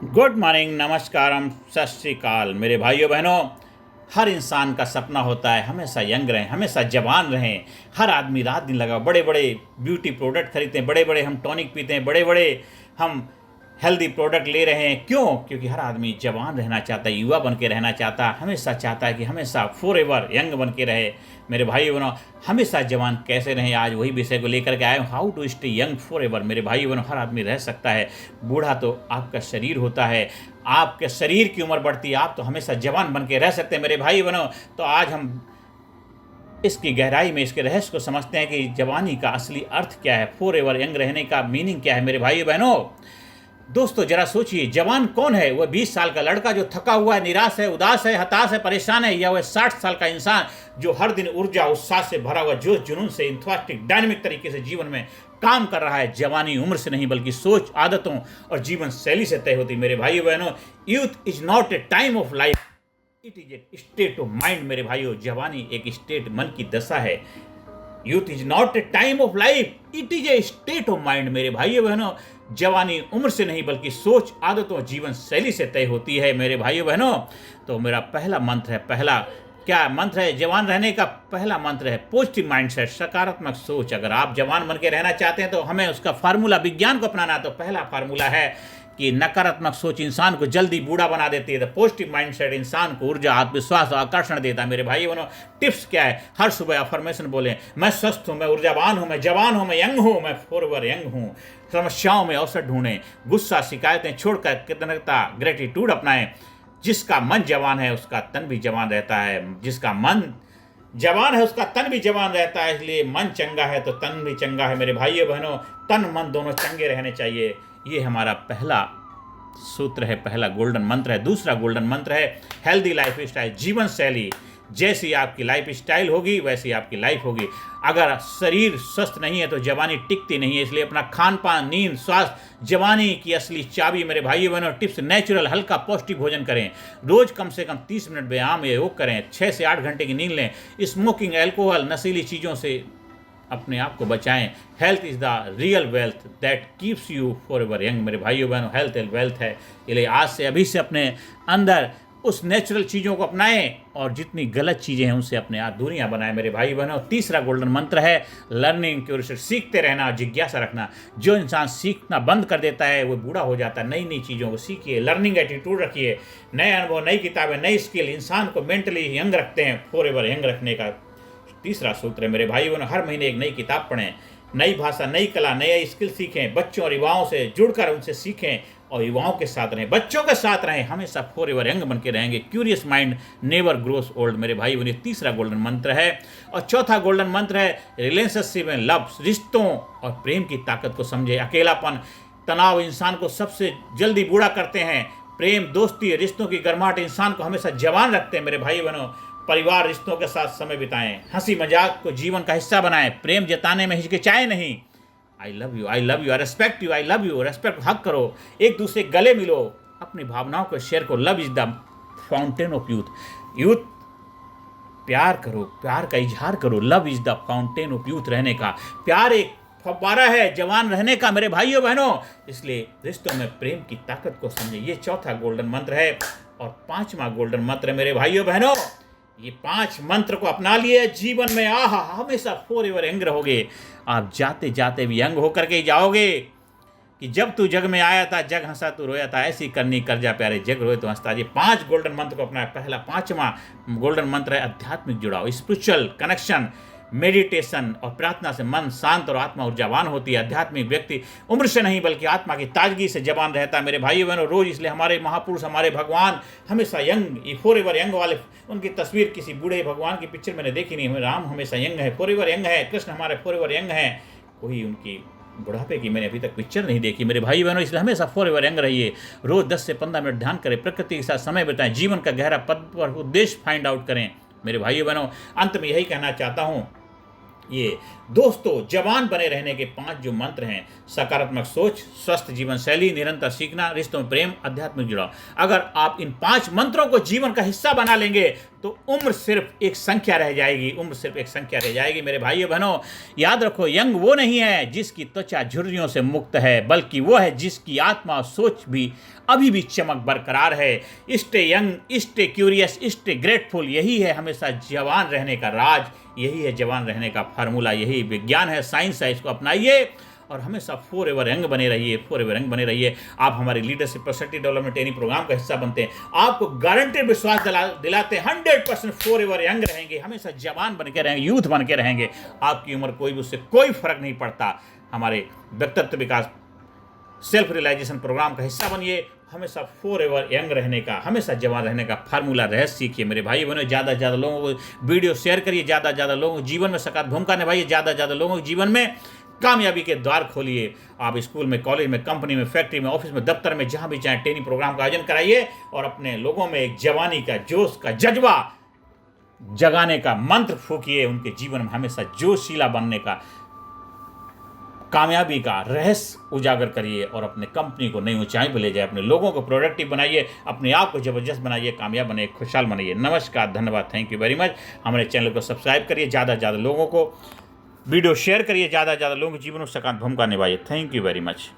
Good morning, नमस्कारम, सत श्रीकाल मेरे भाइयों बहनों। हर इंसान का सपना होता है हमेशा यंग रहें, हमेशा जवान रहें। हर आदमी रात दिन लगा बड़े बड़े ब्यूटी प्रोडक्ट खरीदते हैं, बड़े बड़े हम टॉनिक पीते हैं, बड़े बड़े हम हेल्दी प्रोडक्ट ले रहे हैं। क्यों? क्योंकि हर आदमी जवान रहना चाहता है, युवा बन के रहना चाहता है, हमेशा चाहता है कि हमेशा फॉर एवर यंग बन के रहे। मेरे भाई बहनों, हमेशा जवान कैसे रहें, आज वही विषय को लेकर के आए हूँ, how to stay young forever. मेरे भाई बहनों, हर आदमी रह सकता है, बूढ़ा तो आपका शरीर होता है, आपके शरीर की उम्र बढ़ती है, आप तो हमेशा जवान बन के रह सकते हैं मेरे भाई बहनों। तो आज हम इसकी गहराई में इसके रहस्य को समझते हैं कि जवानी का असली अर्थ क्या है, फॉर एवर यंग रहने का मीनिंग क्या है। मेरे भाई बहनों, दोस्तों जरा सोचिए, जवान कौन है? वह 20 साल का लड़का जो थका हुआ है, निराश है, उदास है, हताश है, परेशान है, या वह 60 साल का इंसान जो हर दिन ऊर्जा उत्साह से भरा हुआ, जोश जुनून से, इंथुसियास्टिक डायनामिक तरीके से जीवन में काम कर रहा है। जवानी उम्र से नहीं बल्कि सोच, आदतों और जीवन शैली से तय होती। मेरे भाइयों बहनों, youth is not a time of life, it is a state of mind. मेरे भाइयों, जवानी एक स्टेट, मन की दशा है। Youth is not a time of life, it is a state of mind. मेरे भाइयों बहनों, जवानी उम्र से नहीं बल्कि सोच, आदतों, जीवन शैली से तय होती है। मेरे भाइयों बहनों, तो मेरा पहला मंत्र है, पहला क्या मंत्र है जवान रहने का? पहला मंत्र है पॉजिटिव माइंडसेट, सकारात्मक सोच। अगर आप जवान बन के रहना चाहते हैं तो हमें उसका फार्मूला, विज्ञान को अपनाना। तो पहला फार्मूला है कि नकारात्मक सोच इंसान को जल्दी बूढ़ा बना देती है, तो पॉजिटिव माइंडसेट इंसान को ऊर्जा, आत्मविश्वास और आकर्षण देता है। मेरे भाई बहनों, टिप्स क्या है? हर सुबह अफर्मेशन बोलें, मैं स्वस्थ हूँ, मैं ऊर्जावान हूँ, मैं जवान हूँ, मैं यंग हूँ, मैं फॉरएवर यंग हूँ। समस्याओं में अवसर ढूंढें, गुस्सा, शिकायतें छोड़कर कृतज्ञता, ग्रेटिट्यूड अपनाएं। जिसका मन जवान है उसका तन भी जवान रहता है, जिसका मन जवान है उसका तन भी जवान रहता है। इसलिए मन चंगा है तो तन भी चंगा है। मेरे भाइयों बहनों, तन मन दोनों चंगे रहने चाहिए। ये हमारा पहला सूत्र है, पहला गोल्डन मंत्र है। दूसरा गोल्डन मंत्र है हेल्दी लाइफ स्टाइल, जीवन शैली। जैसी आपकी लाइफ स्टाइल होगी वैसी आपकी लाइफ होगी। अगर शरीर स्वस्थ नहीं है तो जवानी टिकती नहीं है। इसलिए अपना खान पान, नींद, स्वास्थ्य जवानी की असली चाबी। मेरे भाइयों बहनों, टिप्स नेचुरल, हल्का पौष्टिक भोजन करें, रोज कम से कम 30 मिनट व्यायाम या योग करें, 6 से 8 घंटे की नींद लें, स्मोकिंग, अल्कोहल, नशीली चीज़ों से अपने आप को बचाएं। Health is the real wealth that keeps you for ever young. मेरे भाइयों बहनों, हेल्थ एंड वेल्थ है। इसलिए आज से, अभी से अपने अंदर उस नेचुरल चीज़ों को अपनाएं और जितनी गलत चीज़ें हैं उनसे अपने आप दूरियां बनाएं। मेरे भाई बहनों, तीसरा गोल्डन मंत्र है लर्निंग क्यूरियोसिटी, सीखते रहना, जिज्ञासा रखना। जो इंसान सीखना बंद कर देता है वो बूढ़ा हो जाता है। नई नई चीज़ों को सीखिए, लर्निंग एटीट्यूड रखिए, नए अनुभव, नई किताबें, नई स्किल इंसान को मेंटली यंग रखते हैं। फॉर एवर यंग रखने का तीसरा सूत्र है मेरे भाई बहनों, हर महीने एक नई किताब पढ़ें, नई भाषा, नई कला, नई स्किल सीखें। बच्चों और युवाओं से जुड़कर उनसे सीखें और युवाओं के साथ रहें, बच्चों के साथ रहें। हमेशा फॉर एवर यंग बन के रहेंगे। Curious mind never grows old. मेरे भाई बहनों, तीसरा गोल्डन मंत्र है। और चौथा गोल्डन मंत्र है रिलेशनशिप में लव, रिश्तों और प्रेम की ताकत को समझे। अकेलापन, तनाव इंसान को सबसे जल्दी बूढ़ा करते हैं। प्रेम, दोस्ती, रिश्तों की गर्माहट इंसान को हमेशा जवान रखते हैं। मेरे भाई बहनों, परिवार, रिश्तों के साथ समय बिताएं, हंसी मजाक को जीवन का हिस्सा बनाएं, प्रेम जताने में हिचकिचाएं नहीं। I love you, I love you, I respect you, I love you, respect, हक करो, एक दूसरे गले मिलो, अपनी भावनाओं को शेयर करो। Love is the fountain of youth. Youth प्यार करो, प्यार का इजहार करो। Love is the fountain of youth रहने का। प्यार एक फव्वारा है जवान रहने का मेरे भाइयों बहनों। इसलिए रिश्तों में प्रेम की ताकत को समझे। ये चौथा गोल्डन मंत्र है। और पांचवा गोल्डन मंत्र मेरे भाइयों बहनों, ये 5 मंत्र को अपना लिए जीवन में, आहा, हमेशा फॉर एवर यंग रहोगे। आप जाते जाते भी यंग होकर के जाओगे कि जब तू जग में आया था जग हंसा तू रोया था, ऐसी करनी कर जा प्यारे जग रोए तो हंसता। ये 5 गोल्डन मंत्र को अपना। पहला, पांचवा गोल्डन मंत्र है आध्यात्मिक जुड़ाव, स्पिरिचुअल कनेक्शन। मेडिटेशन और प्रार्थना से मन शांत और आत्मा ऊर्जावान होती है। आध्यात्मिक व्यक्ति उम्र से नहीं बल्कि आत्मा की ताजगी से जवान रहता है। मेरे भाइयों बहनों, रोज इसलिए हमारे महापुरुष, हमारे भगवान हमेशा यंग, फॉर एवर यंग वाले, उनकी तस्वीर किसी बूढ़े भगवान की पिक्चर मैंने देखी नहीं। राम हमेशा यंग है, फॉर एवर यंग है। कृष्ण हमारे फॉर एवर यंग है। कोई उनकी बुढ़ापे की मैंने अभी तक पिक्चर नहीं देखी। मेरे भाई बहनों, इसलिए हमेशा फॉर एवर यंग रहिए। रोज 10 से 15 मिनट ध्यान करें, प्रकृति के साथ समय बिताएं, जीवन का गहरा पद पर उद्देश्य फाइंड आउट करें। मेरे भाइयों बहनों, अंत में यही कहना चाहता हूँ, ये दोस्तों, जवान बने रहने के 5 जो मंत्र हैं, सकारात्मक सोच, स्वस्थ जीवन शैली, निरंतर सीखना, रिश्तों में प्रेम, आध्यात्मिक जुड़ाव। अगर आप इन 5 मंत्रों को जीवन का हिस्सा बना लेंगे तो उम्र सिर्फ एक संख्या रह जाएगी। उम्र सिर्फ एक संख्या रह जाएगी। मेरे भाइयों बहनों, याद रखो, यंग वो नहीं है जिसकी त्वचा झुर्रियों से मुक्त है, बल्कि वो है जिसकी आत्मा और सोच भी अभी भी चमक बरकरार है। Stay young, stay curious, stay grateful, यही है हमेशा जवान रहने का राज, यही है जवान रहने का फार्मूला, यही विज्ञान है, साइंस है। इसको अपनाइए और हमेशा फॉर एवर यंग बने रहिए, फॉर एवर यंग बने रहिए। आप हमारे leadership personality development training programme का हिस्सा बनते हैं, आपको गारंटेड विश्वास दिलाते हैं 100% फॉर एवर यंग रहेंगे, हमेशा जवान बन के रहेंगे, यूथ बन के रहेंगे। आपकी उम्र कोई भी, उससे कोई फर्क नहीं पड़ता। हमारे व्यक्तित्व विकास सेल्फ रियलाइजेशन प्रोग्राम का हिस्सा बनिए, हमेशा फॉर एवर यंग रहने का, हमेशा जवान रहने का फार्मूला रहस्य सीखिए। मेरे भाई बहनों, ज़्यादा से ज़्यादा लोगों को वीडियो शेयर करिए, ज़्यादा से ज़्यादा लोगों को जीवन में सकारात्मक भूमिका निभाइए, ज़्यादा से ज़्यादा लोगों के जीवन में कामयाबी के द्वार खोलिए। आप स्कूल में, कॉलेज में, कंपनी में, फैक्ट्री में, ऑफिस में, दफ्तर में, जहाँ भी चाहें ट्रेनिंग प्रोग्राम का आयोजन कराइए और अपने लोगों में एक जवानी का जोश का जज्बा जगाने का मंत्र फूकिए। उनके जीवन में हमेशा जोशीला बनने का, कामयाबी का रहस्य उजागर करिए और अपने कंपनी को नई ऊंचाई पर ले जाए। अपने लोगों को प्रोडक्टिव बनाइए, अपने आप को जबरदस्त बनाइए, कामयाब बनाइए, खुशहाल बनाइए। नमस्कार, धन्यवाद, थैंक यू वेरी मच। हमारे चैनल को सब्सक्राइब करिए, ज़्यादा से ज़्यादा लोगों को वीडियो शेयर करिए, ज़्यादा से ज़्यादा लोगों के जीवन में सकारात्मक भूमिका निभाइए। Thank you very much.